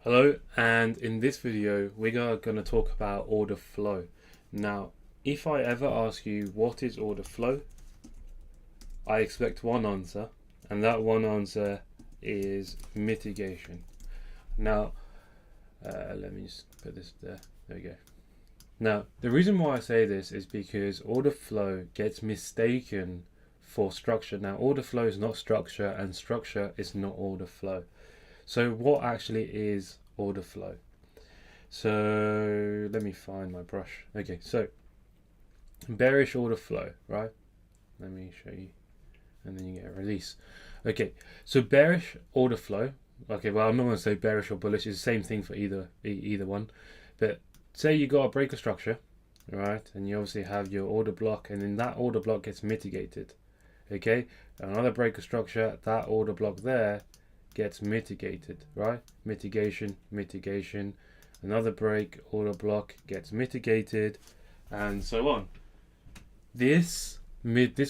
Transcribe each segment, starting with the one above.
Hello, and in this video we are going to talk about order flow. Now, if I ever ask you what is order flow, I expect one answer, and that one answer is mitigation. Now, let me just put this there. There we go. Now, the reason why I say this is because order flow gets mistaken for structure. Now, order flow is not structure, and structure is not order flow. So what actually is order flow? So let me find my brush. Okay, so bearish order flow, right? Let me show you, and then you get a release. Okay, so bearish order flow. Okay, well, I'm not going to say bearish or bullish. It's the same thing for either one. But say you got a breaker structure, right? And you obviously have your order block, and then that order block gets mitigated. Okay, another breaker structure, that order block there gets mitigated, right? Mitigation, another break, order block gets mitigated, and so on. This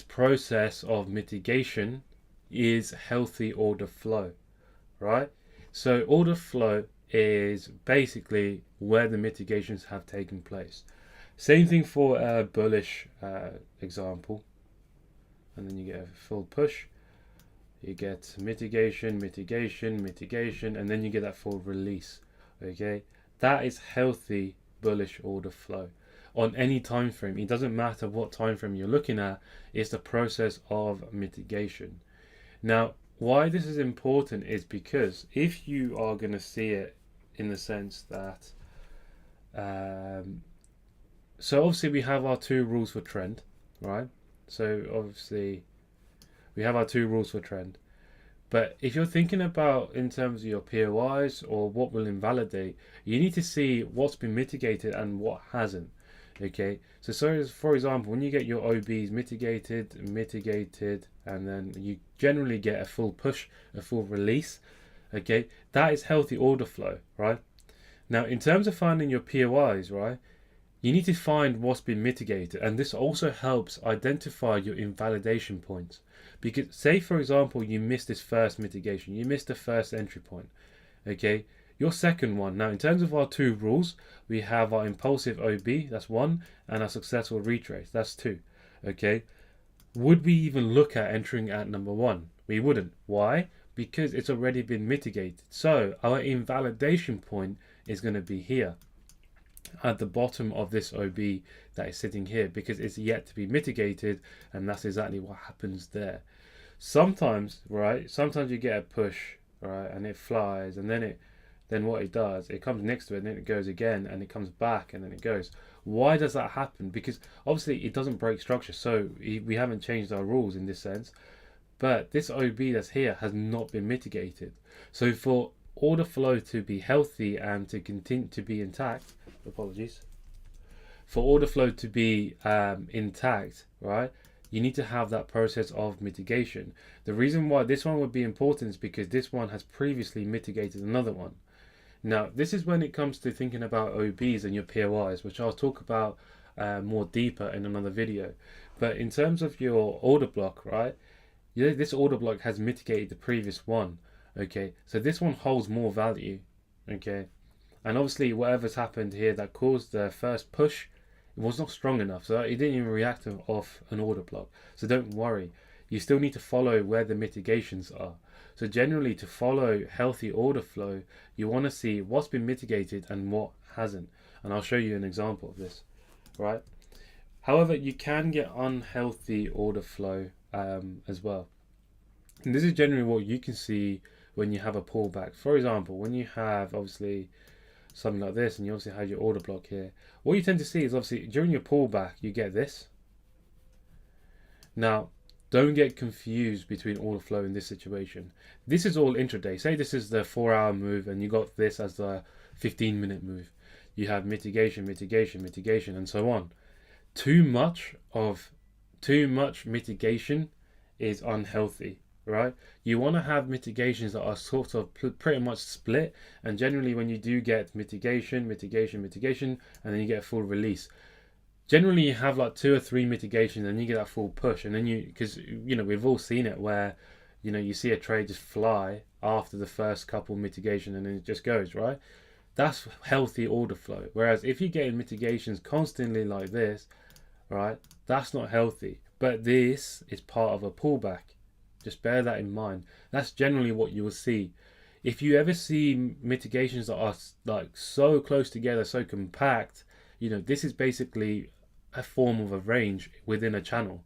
process of mitigation is healthy order flow, right? So order flow is basically where the mitigations have taken place. Same thing for a bullish example, and then you get a full push. You get mitigation, and then you get that full release. Okay, that is healthy bullish order flow on any time frame. It doesn't matter what time frame you're looking at, it's the process of mitigation. Now, why this is important is because if you are going to see it in the sense that so obviously we have our two rules for trend, right? So obviously we have our two rules for trend. But if you're thinking about in terms of your POIs or what will invalidate, you need to see what's been mitigated and what hasn't. Okay, so for example, when you get your OBs mitigated, and then you generally get a full push, a full release. Okay, that is healthy order flow, right? Now, in terms of finding your POIs, right, you need to find what's been mitigated, and this also helps identify your invalidation points. Because say for example you missed this first mitigation, you missed the first entry point. Okay, your second one. Now in terms of our two rules, we have our impulsive OB, that's one, and our successful retrace, that's two. Okay, would we even look at entering at number one? We wouldn't. Why? Because it's already been mitigated. So our invalidation point is going to be here at the bottom of this OB that is sitting here, because it's yet to be mitigated, and that's exactly what happens there. Sometimes, right, sometimes you get a push, right, and it flies, and then what it does, it comes next to it, and then it goes again, and it comes back, and then it goes. Why does that happen? Because obviously it doesn't break structure, so we haven't changed our rules in this sense, but this OB that's here has not been mitigated. So for order flow to be healthy and to continue to be intact, apologies, for order flow to be intact, right, you need to have that process of mitigation. The reason why this one would be important is because this one has previously mitigated another one. Now, this is when it comes to thinking about OBs and your POIs, which I'll talk about more deeper in another video. But in terms of your order block, right, this order block has mitigated the previous one. Okay, so this one holds more value. Okay, and obviously whatever's happened here that caused the first push, it was not strong enough, so it didn't even react off an order block. So don't worry, you still need to follow where the mitigations are. So generally, to follow healthy order flow, you want to see what's been mitigated and what hasn't, and I'll show you an example of this, right? However, you can get unhealthy order flow as well, and this is generally what you can see when you have a pullback. For example, when you have obviously something like this, and you obviously have your order block here, what you tend to see is obviously during your pullback you get this. Now, don't get confused between order flow in this situation. This is all intraday. Say this is the 4-hour move, and you got this as the 15-minute move. You have mitigation, and so on. Too much mitigation is unhealthy, right? You want to have mitigations that are sort of pretty much split, and generally when you do get mitigation, and then you get a full release, generally you have like 2 or 3 mitigations and you get that full push, and then because we've all seen it where you know, you see a trade just fly after the first couple mitigation and then it just goes, right? That's healthy order flow. Whereas if you're getting mitigations constantly like this, right, that's not healthy. But this is part of a pullback. Just bear that in mind. That's generally what you will see. If you ever see mitigations that are like so close together, so compact, you know, this is basically a form of a range within a channel,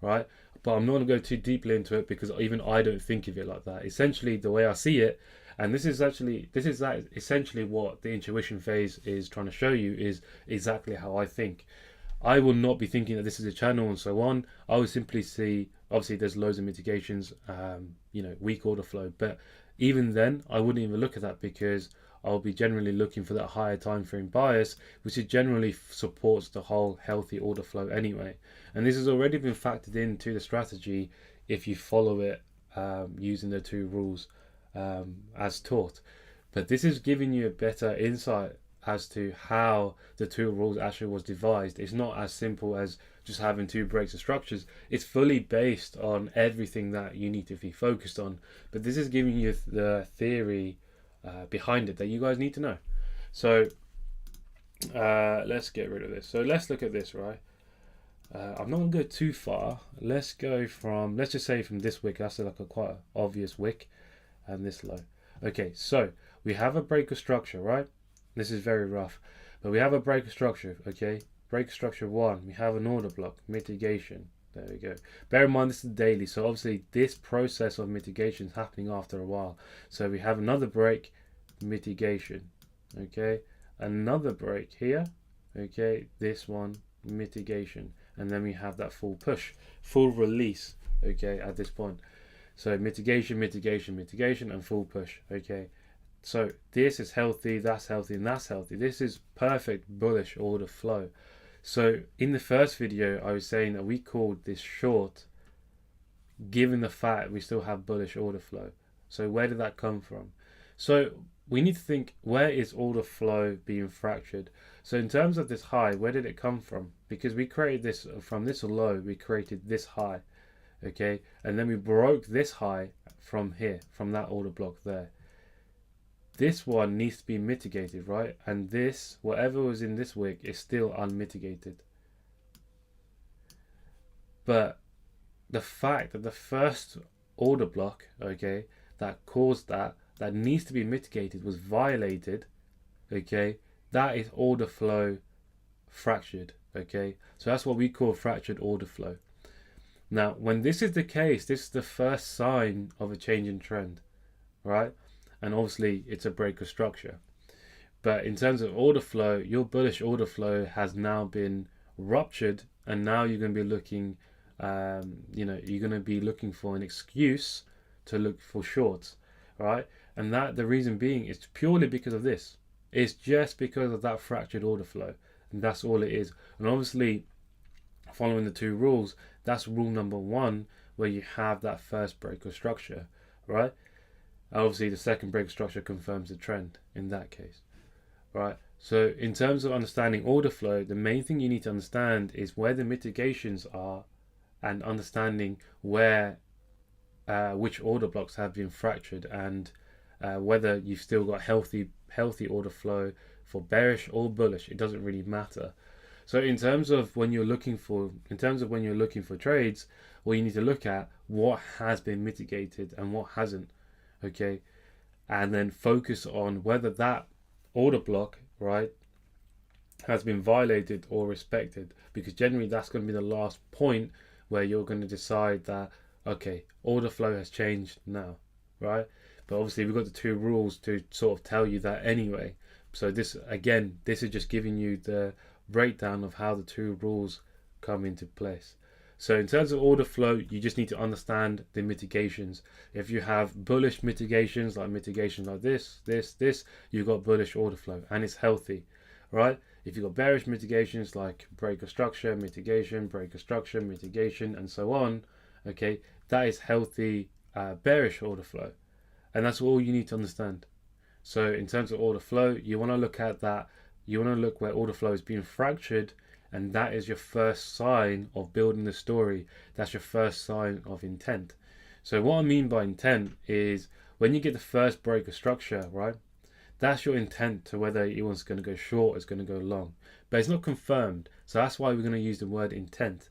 right? But I'm not going to go too deeply into it because even I don't think of it like that. Essentially, the way I see it, and this is essentially what the intuition phase is trying to show you, is exactly how I think. I will not be thinking that this is a channel and so on. I will simply see, obviously there's loads of mitigations, you know, weak order flow, but even then I wouldn't even look at that because I'll be generally looking for that higher time frame bias, which is generally supports the whole healthy order flow anyway. And this has already been factored into the strategy if you follow it using the two rules as taught. But this is giving you a better insight as to how the two rules actually was devised. It's not as simple as just having two breaks of structures. It's fully based on everything that you need to be focused on. But this is giving you the theory behind it that you guys need to know. So let's get rid of this. So let's look at this, right? I'm not going to go too far. Let's go from, let's just say from this wick. That's like a quite obvious wick, and this low. Okay, so we have a break of structure, right? This is very rough, but we have a break of structure. Okay, break of structure 1. We have an order block, mitigation. There we go. Bear in mind this is daily, so obviously this process of mitigation is happening after a while. So we have another break, mitigation. Okay, another break here. Okay, this one, mitigation, and then we have that full push, full release. Okay, at this point. So mitigation, mitigation, mitigation, and full push. Okay, so this is healthy, that's healthy, and that's healthy. This is perfect bullish order flow. So in the first video, I was saying that we called this short, given the fact we still have bullish order flow. So where did that come from? So we need to think, where is order flow being fractured? So in terms of this high, where did it come from? Because we created this from this low, we created this high. Okay, and then we broke this high from here, from that order block there. This one needs to be mitigated, right? And this, whatever was in this wick, is still unmitigated. But the fact that the first order block, okay, that caused that needs to be mitigated was violated, okay, that is order flow fractured, okay? So that's what we call fractured order flow. Now, when this is the case, this is the first sign of a change in trend, right? And obviously it's a break of structure. But in terms of order flow, your bullish order flow has now been ruptured, and now you're going to be looking, you know, you're going to be looking for an excuse to look for shorts, right? And that the reason being is purely because of this. It's just because of that fractured order flow, and that's all it is. And obviously, following the two rules, that's rule number 1, where you have that first break of structure, right? Obviously the second break of structure confirms the trend in that case, right? So in terms of understanding order flow, the main thing you need to understand is where the mitigations are, and understanding where which order blocks have been fractured, and whether you've still got healthy order flow for bearish or bullish. It doesn't really matter. So in terms of when you're looking for trades, well, you need to look at what has been mitigated and what hasn't, okay, and then focus on whether that order block, right, has been violated or respected, because generally that's going to be the last point where you're going to decide that, okay, order flow has changed now, right? But obviously we've got the two rules to sort of tell you that anyway. So this, again, this is just giving you the breakdown of how the two rules come into place. So in terms of order flow, you just need to understand the mitigations. If you have bullish mitigations, like mitigation like this, you've got bullish order flow, and it's healthy, right? If you've got bearish mitigations like break of structure, mitigation, break of structure, mitigation, and so on, okay, that is healthy bearish order flow. And that's all you need to understand. So in terms of order flow, you want to look at that. You want to look where order flow is being fractured, and that is your first sign of building the story. That's your first sign of intent. So what I mean by intent is when you get the first break of structure, right? That's your intent to whether it was going to go short, it's going to go long, but it's not confirmed. So that's why we're going to use the word intent,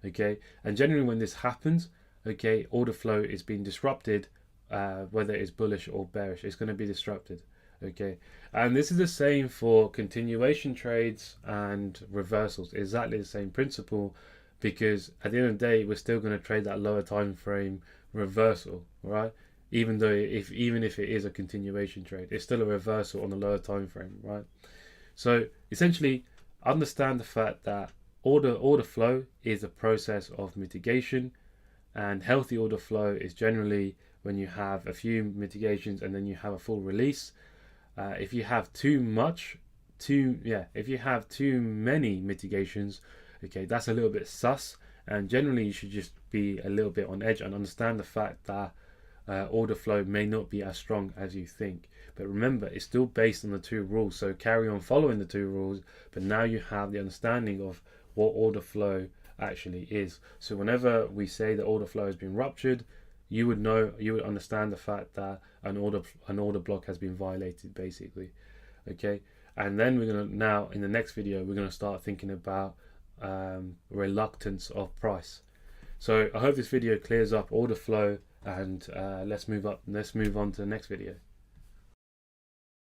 okay? And generally when this happens, okay, order flow is being disrupted, whether it's bullish or bearish, it's going to be disrupted, okay? And this is the same for continuation trades and reversals, exactly the same principle, because at the end of the day, we're still going to trade that lower time frame reversal, right? Even if it is a continuation trade, it's still a reversal on the lower time frame, right? So essentially, understand the fact that order flow is a process of mitigation, and healthy order flow is generally when you have a few mitigations and then you have a full release. If you have if you have too many mitigations, okay, that's a little bit sus, and generally you should just be a little bit on edge and understand the fact that order flow may not be as strong as you think. But remember, it's still based on the two rules, so carry on following the two rules, but now you have the understanding of what order flow actually is. So whenever we say that order flow has been ruptured, you would understand the fact that an order block has been violated, basically. Okay, and then now in the next video we're gonna start thinking about reluctance of price. So I hope this video clears up order flow, and let's move on to the next video.